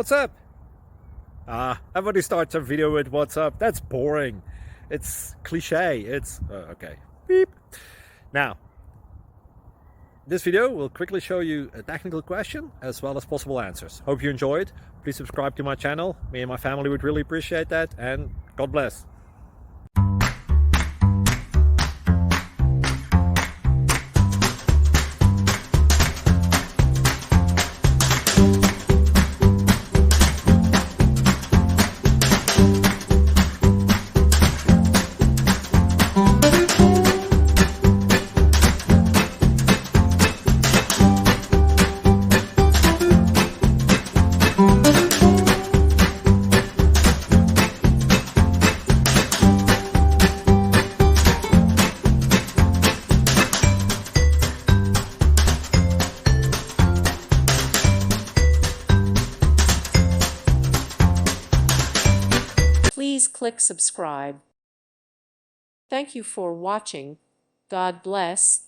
What's up? Everybody starts a video with what's up. That's boring. It's cliche. Okay. Beep. Now, this video will quickly show you a technical question as well as possible answers. Hope you enjoyed. Please subscribe to my channel. Me and my family would really appreciate that, and God bless. Please click subscribe. Thank you for watching. God bless.